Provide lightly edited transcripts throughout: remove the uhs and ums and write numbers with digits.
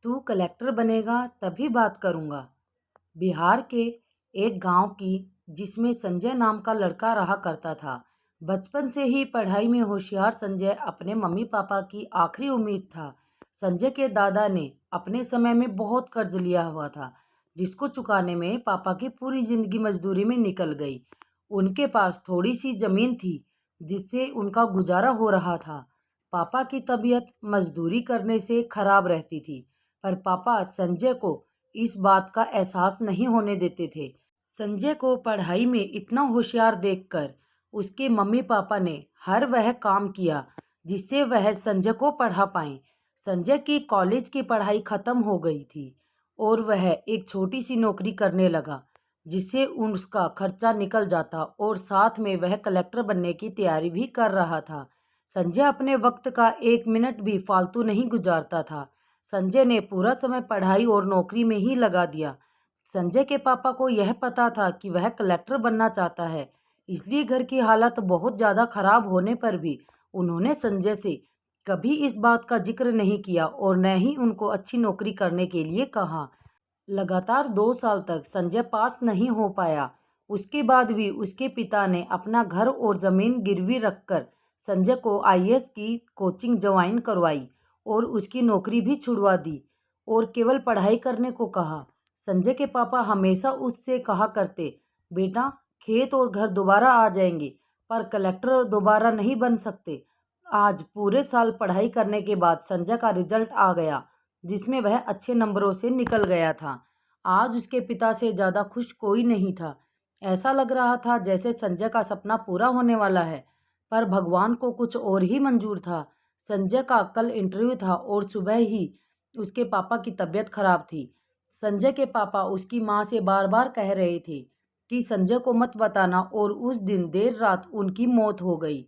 तू कलेक्टर बनेगा तभी बात करूँगा। बिहार के एक गांव की जिसमें संजय नाम का लड़का रहा करता था। बचपन से ही पढ़ाई में होशियार संजय अपने मम्मी पापा की आखिरी उम्मीद था। संजय के दादा ने अपने समय में बहुत कर्ज लिया हुआ था, जिसको चुकाने में पापा की पूरी जिंदगी मजदूरी में निकल गई। उनके पास थोड़ी सी जमीन थी जिससे उनका गुजारा हो रहा था। पापा की तबीयत मजदूरी करने से खराब रहती थी, पर पापा संजय को इस बात का एहसास नहीं होने देते थे। संजय को पढ़ाई में इतना होशियार देखकर उसके मम्मी पापा ने हर वह काम किया जिससे वह संजय को पढ़ा पाएं। संजय की कॉलेज की पढ़ाई खत्म हो गई थी और वह एक छोटी सी नौकरी करने लगा, जिससे उसका खर्चा निकल जाता और साथ में वह कलेक्टर बनने की तैयारी भी कर रहा था। संजय अपने वक्त का एक मिनट भी फालतू नहीं गुजारता था। संजय ने पूरा समय पढ़ाई और नौकरी में ही लगा दिया। संजय के पापा को यह पता था कि वह कलेक्टर बनना चाहता है, इसलिए घर की हालत बहुत ज़्यादा खराब होने पर भी उन्होंने संजय से कभी इस बात का जिक्र नहीं किया और न ही उनको अच्छी नौकरी करने के लिए कहा। लगातार 2 साल तक संजय पास नहीं हो पाया। उसके बाद भी उसके पिता ने अपना घर और ज़मीन गिरवी रखकर संजय को आईएएस की कोचिंग ज्वाइन करवाई और उसकी नौकरी भी छुड़वा दी और केवल पढ़ाई करने को कहा। संजय के पापा हमेशा उससे कहा करते, बेटा खेत और घर दोबारा आ जाएंगे, पर कलेक्टर दोबारा नहीं बन सकते। आज पूरे साल पढ़ाई करने के बाद संजय का रिजल्ट आ गया, जिसमें वह अच्छे नंबरों से निकल गया था। आज उसके पिता से ज़्यादा खुश कोई नहीं था। ऐसा लग रहा था जैसे संजय का सपना पूरा होने वाला है, पर भगवान को कुछ और ही मंजूर था। संजय का कल इंटरव्यू था और सुबह ही उसके पापा की तबीयत खराब थी। संजय के पापा उसकी माँ से बार बार कह रहे थे कि संजय को मत बताना, और उस दिन देर रात उनकी मौत हो गई।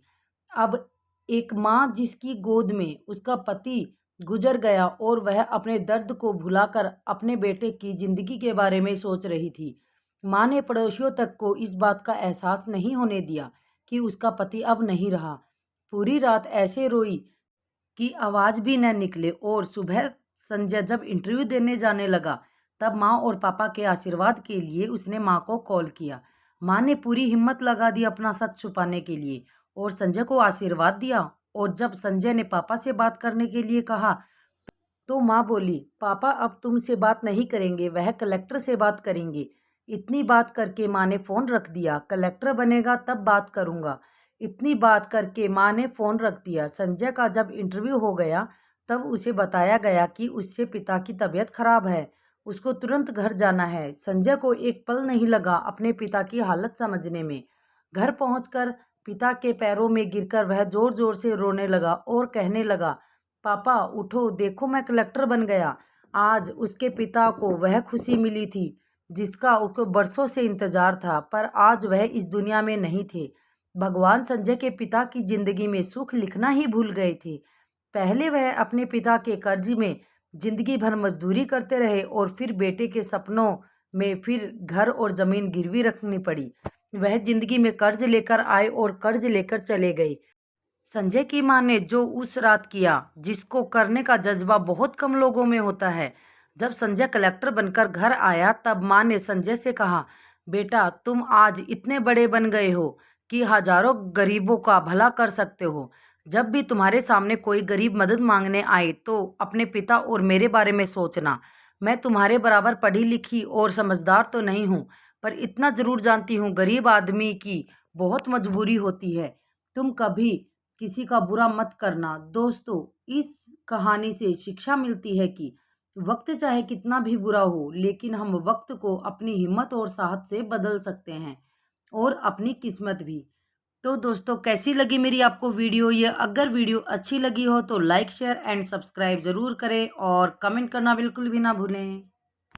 अब एक माँ जिसकी गोद में उसका पति गुजर गया और वह अपने दर्द को भुलाकर अपने बेटे की जिंदगी के बारे में सोच रही थी। माँ ने पड़ोसियों तक को इस बात का एहसास नहीं होने दिया कि उसका पति अब नहीं रहा। पूरी रात ऐसे रोई कि आवाज़ भी न निकले, और सुबह संजय जब इंटरव्यू देने जाने लगा तब माँ और पापा के आशीर्वाद के लिए उसने माँ को कॉल किया। माँ ने पूरी हिम्मत लगा दी अपना सच छुपाने के लिए और संजय को आशीर्वाद दिया। और जब संजय ने पापा से बात करने के लिए कहा तो माँ बोली, पापा अब तुमसे बात नहीं करेंगे, वह कलेक्टर से बात करेंगे। इतनी बात करके माँ ने फ़ोन रख दिया। कलेक्टर बनेगा तब बात करूँगा। इतनी बात करके माँ ने फ़ोन रख दिया। संजय का जब इंटरव्यू हो गया तब उसे बताया गया कि उससे पिता की तबीयत खराब है, उसको तुरंत घर जाना है। संजय को एक पल नहीं लगा अपने पिता की हालत समझने में। घर पहुंचकर पिता के पैरों में गिरकर वह ज़ोर ज़ोर से रोने लगा और कहने लगा, पापा उठो, देखो मैं कलेक्टर बन गया। आज उसके पिता को वह खुशी मिली थी जिसका उसको बरसों से इंतजार था, पर आज वह इस दुनिया में नहीं थे। भगवान संजय के पिता की जिंदगी में सुख लिखना ही भूल गए थे। पहले वह अपने पिता के कर्ज में जिंदगी भर मजदूरी करते रहे और फिर बेटे के सपनों में फिर घर और जमीन गिरवी रखनी पड़ी। वह जिंदगी में कर्ज लेकर आए और कर्ज लेकर चले गए। संजय की मां ने जो उस रात किया, जिसको करने का जज्बा बहुत कम लोगों में होता है। जब संजय कलेक्टर बनकर घर आया तब मां ने संजय से कहा, बेटा तुम आज इतने बड़े बन गए हो कि हजारों गरीबों का भला कर सकते हो। जब भी तुम्हारे सामने कोई गरीब मदद मांगने आए तो अपने पिता और मेरे बारे में सोचना। मैं तुम्हारे बराबर पढ़ी लिखी और समझदार तो नहीं हूँ, पर इतना जरूर जानती हूँ गरीब आदमी की बहुत मजबूरी होती है। तुम कभी किसी का बुरा मत करना। दोस्तों, इस कहानी से शिक्षा मिलती है कि वक्त चाहे कितना भी बुरा हो, लेकिन हम वक्त को अपनी हिम्मत और साहस से बदल सकते हैं, और अपनी किस्मत भी। तो दोस्तों, कैसी लगी मेरी आपको वीडियो? ये अगर वीडियो अच्छी लगी हो तो लाइक शेयर एंड सब्सक्राइब ज़रूर करें और कमेंट करना बिल्कुल भी ना भूलें।